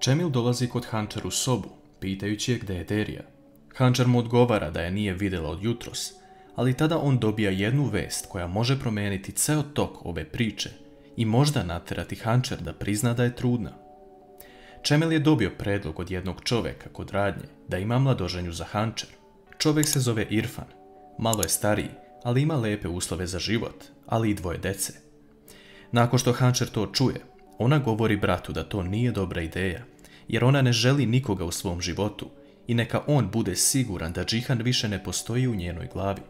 Čemil dolazi kod Hančer u sobu, pitajući je gde je Derija. Hančer mu odgovara da je nije vidjela od jutros, ali tada on dobija jednu vest koja može promijeniti ceo tok ove priče i možda natjerati Hančer da prizna da je trudna. Čemil je dobio predlog od jednog čovjeka kod radnje da ima mladoženju za Hančer. Čovjek se zove Irfan, malo je stariji, ali ima lepe uslove za život, ali i 2 dece. Nakon što Hančer to čuje, ona govori bratu da to nije dobra ideja, jer ona ne želi nikoga u svom životu i neka on bude siguran da Džihan više ne postoji u njenoj glavi.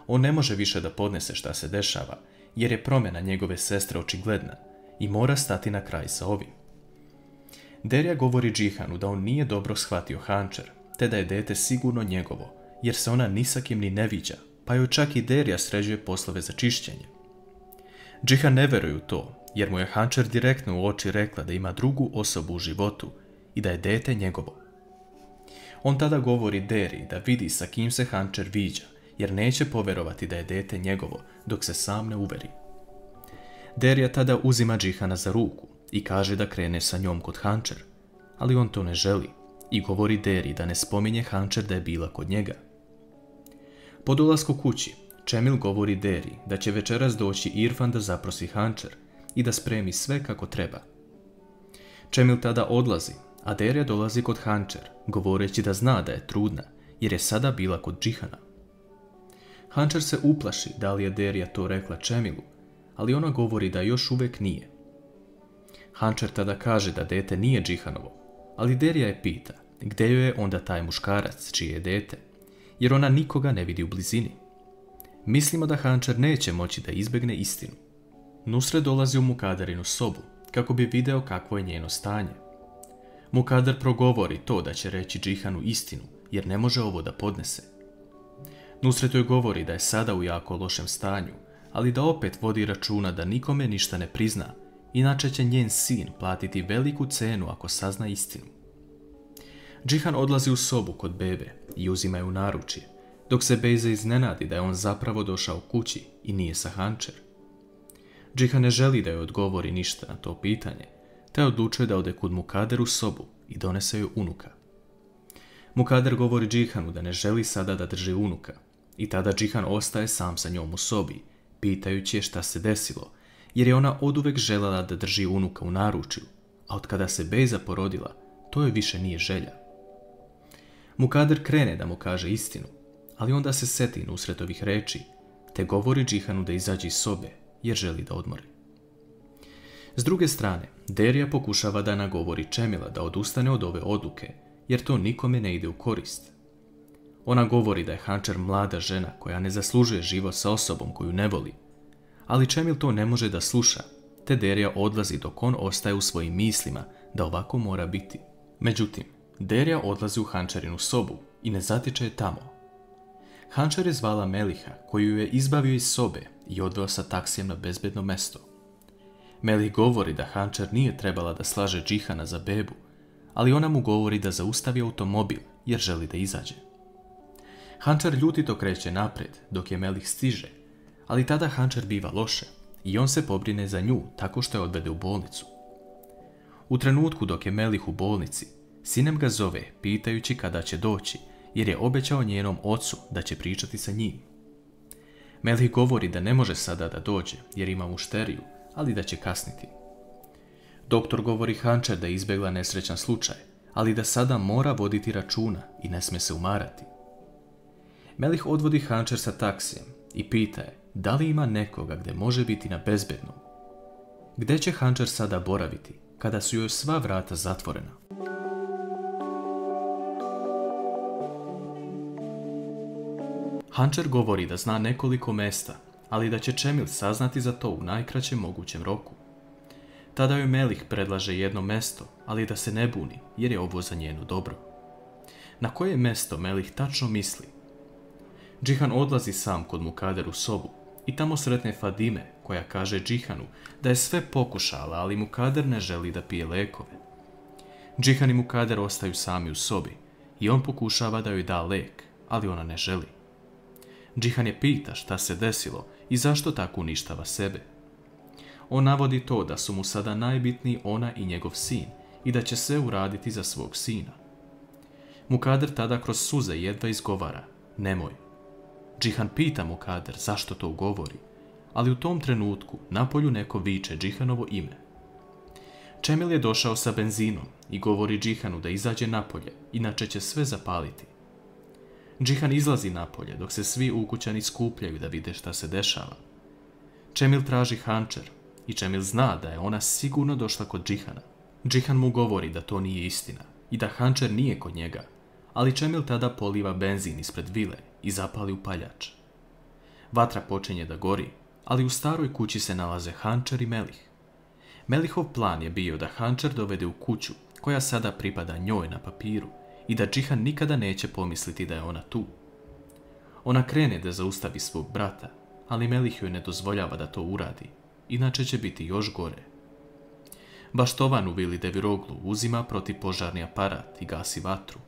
On ne može više da podnese šta se dešava, jer je promjena njegove sestre očigledna i mora stati na kraj sa ovim. Derija govori Džihanu da on nije dobro shvatio Hančer, te da je dete sigurno njegovo, jer se ona ni sa kim ni ne viđa, pa joj čak i Derija sređuje poslove za čišćenje. Džihan ne veruje u to, jer mu je Hančer direktno u oči rekla da ima drugu osobu u životu i da je dete njegovo. On tada govori Deriji da vidi sa kim se Hančer viđa, jer neće poverovati da je dete njegovo dok se sam ne uveri. Derija tada uzima Džihana za ruku i kaže da krene sa njom kod Hančer, ali on to ne želi i govori Deriji da ne spominje Hančer da je bila kod njega. Po dolasku kući, Čemil govori Deriji da će večeras doći Irfan da zaprosi Hančer i da spremi sve kako treba. Čemil tada odlazi, a Derija dolazi kod Hančer, govoreći da zna da je trudna, jer je sada bila kod Džihana. Hančer se uplaši da li je Derija to rekla Čemilu, ali ona govori da još uvijek nije. Hančer tada kaže da dete nije Džihanovo, ali Derija je pita gdje joj je onda taj muškarac čije je dete, jer ona nikoga ne vidi u blizini. Mislimo da Hančer neće moći da izbjegne istinu. Nusret dolazi u Mukaderinu sobu kako bi video kakvo je njeno stanje. Mukader progovori to da će reći Džihanu istinu, jer ne može ovo da podnese. Nusret joj govori da je sada u jako lošem stanju, ali da opet vodi računa da nikome ništa ne prizna, inače će njen sin platiti veliku cenu ako sazna istinu. Džihan odlazi u sobu kod bebe i uzima je u naručje, dok se Bejza iznenadi da je on zapravo došao kući i nije sa Hančer. Džihan ne želi da joj odgovori ništa na to pitanje, te odlučuje da ode kod Mukader u sobu i donese joj unuka. Mukader govori Džihanu da ne želi sada da drži unuka i tada Džihan ostaje sam sa njom u sobi, pitajući je šta se desilo, jer je ona oduvek željela da drži unuka u naručju, a od kada se Bejza porodila, to joj više nije želja. Mukader krene da mu kaže istinu, ali onda se seti Nusretovih reči, te govori Džihanu da izađe iz sobe, jer želi da odmori. S druge strane, Derija pokušava da nagovori Čemila da odustane od ove odluke, jer to nikome ne ide u korist. Ona govori da je Hančer mlada žena koja ne zaslužuje život sa osobom koju ne voli, ali Čemil to ne može da sluša, te Derija odlazi dok on ostaje u svojim mislima da ovako mora biti. Međutim, Derija odlazi u Hančerinu sobu i ne zatiče je tamo. Hančer je zvala Meliha, koju ju je izbavio iz sobe i odveo sa taksijem na bezbedno mesto. Melih govori da Hančer nije trebala da slaže Džihana za bebu, ali ona mu govori da zaustavi automobil jer želi da izađe. Hančer ljutito kreće napred dok je Melih stiže, ali tada Hančer biva loše i on se pobrine za nju tako što je odvede u bolnicu. U trenutku dok je Melih u bolnici, sinem ga zove pitajući kada će doći, jer je obećao njenom ocu da će pričati sa njim. Melih govori da ne može sada da dođe jer ima mušteriju, ali da će kasniti. Doktor govori Hančer da je izbjegla nesrećan slučaj, ali da sada mora voditi računa i ne sme se umarati. Melih odvodi Hančer sa taksijem i pita je da li ima nekoga gdje može biti na bezbednom. Gde će Hančer sada boraviti kada su joj sva vrata zatvorena? Hančer govori da zna nekoliko mesta, ali da će Čemil saznati za to u najkraćem mogućem roku. Tada joj Melih predlaže jedno mesto, ali da se ne buni, jer je ovo za njeno dobro. Na koje mesto Melih tačno misli? Džihan odlazi sam kod Mukader u sobu i tamo sretne Fadime, koja kaže Džihanu da je sve pokušala, ali Mukader ne želi da pije lekove. Džihan i Mukader ostaju sami u sobi i on pokušava da joj da lek, ali ona ne želi. Džihan je pita šta se desilo i zašto tako uništava sebe. On navodi to da su mu sada najbitniji ona i njegov sin i da će sve uraditi za svog sina. Mukader tada kroz suze jedva izgovara: nemoj. Džihan pita Mukader zašto to govori, ali u tom trenutku napolju neko viče Džihanovo ime. Čemil je došao sa benzinom i govori Džihanu da izađe napolje, inače će sve zapaliti. Džihan izlazi napolje dok se svi ukućani skupljaju da vide šta se dešava. Čemil traži Hančer i Čemil zna da je ona sigurno došla kod Džihana. Džihan mu govori da to nije istina i da Hančer nije kod njega, ali Čemil tada poliva benzin ispred vile i zapali upaljač. Vatra počinje da gori, ali u staroj kući se nalaze Hančer i Melih. Melihov plan je bio da Hančer dovede u kuću koja sada pripada njoj na papiru i da Džihan nikada neće pomisliti da je ona tu. Ona krene da zaustavi svog brata, ali Melih joj ne dozvoljava da to uradi, inače će biti još gore. Baštovan u vili Deviroglu uzima protivpožarni aparat i gasi vatru,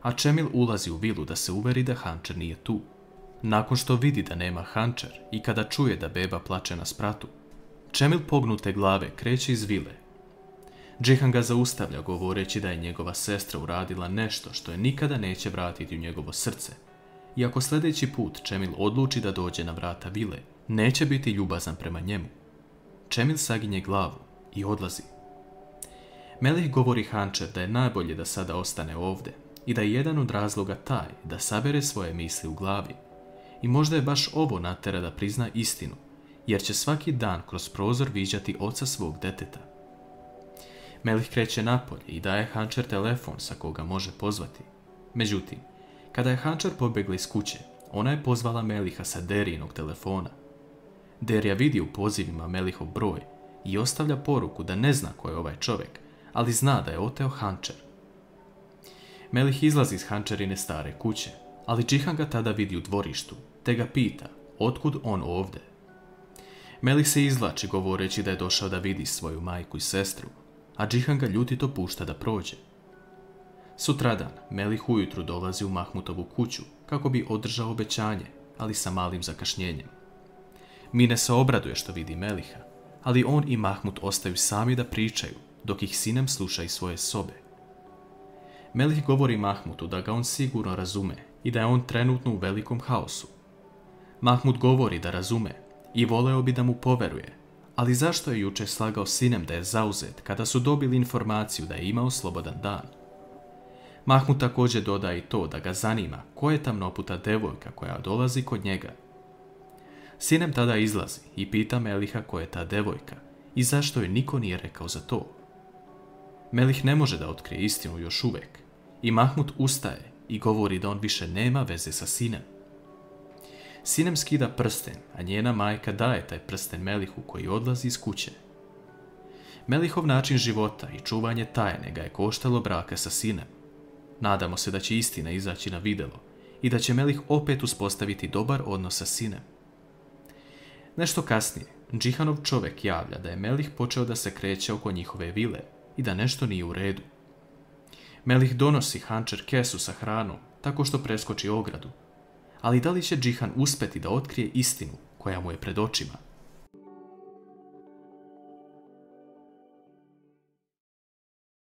a Čemil ulazi u vilu da se uveri da Hančer nije tu. Nakon što vidi da nema Hančer i kada čuje da beba plače na spratu, Čemil pognute glave kreće iz vile. Džihan ga zaustavlja govoreći da je njegova sestra uradila nešto što je nikada neće vratiti u njegovo srce. I ako sljedeći put Čemil odluči da dođe na vrata vile, neće biti ljubazan prema njemu. Čemil saginje glavu i odlazi. Melih govori Hančer da je najbolje da sada ostane ovdje i da je jedan od razloga taj da sabere svoje misli u glavi. I možda je baš ovo natera da prizna istinu, jer će svaki dan kroz prozor viđati oca svog deteta. Melih kreće napolje i daje Hančer telefon sa koga može pozvati. Međutim, kada je Hančer pobjegla iz kuće, ona je pozvala Meliha sa Derijinog telefona. Derija vidi u pozivima Melihov broj i ostavlja poruku da ne zna ko je ovaj čovjek, ali zna da je oteo Hančer. Melih izlazi iz Hančerine stare kuće, ali Džihan ga tada vidi u dvorištu, te ga pita otkud on ovdje. Melih se izvlači govoreći da je došao da vidi svoju majku i sestru, a Džihan ga ljutito pušta da prođe. Sutradan Melih ujutru dolazi u Mahmutovu kuću kako bi održao obećanje, ali sa malim zakašnjenjem. Mine se obraduje što vidi Meliha, ali on i Mahmut ostaju sami da pričaju, dok ih Sinem sluša iz svoje sobe. Melih govori Mahmutu da ga on sigurno razume i da je on trenutno u velikom haosu. Mahmut govori da razume i voleo bi da mu poveruje, ali zašto je jučer slagao Sinem da je zauzet kada su dobili informaciju da je imao slobodan dan? Mahmut također dodaje i to da ga zanima ko je tamnoputa devojka koja dolazi kod njega. Sinem tada izlazi i pita Meliha ko je ta devojka i zašto joj niko nije rekao za to. Melih ne može da otkrije istinu još uvijek i Mahmut ustaje i govori da on više nema veze sa Sinem. Sinem skida prsten, a njena majka daje taj prsten Melihu koji odlazi iz kuće. Melihov način života i čuvanje tajne ga je koštalo braka sa Sinem. Nadamo se da će istina izaći na vidjelo i da će Melih opet uspostaviti dobar odnos sa Sinem. Nešto kasnije, Džihanov čovjek javlja da je Melih počeo da se kreće oko njihove vile i da nešto nije u redu. Melih donosi Hančer kesu sa hranom tako što preskoči ogradu, ali da li će Džihan uspjeti da otkrije istinu koja mu je pred očima?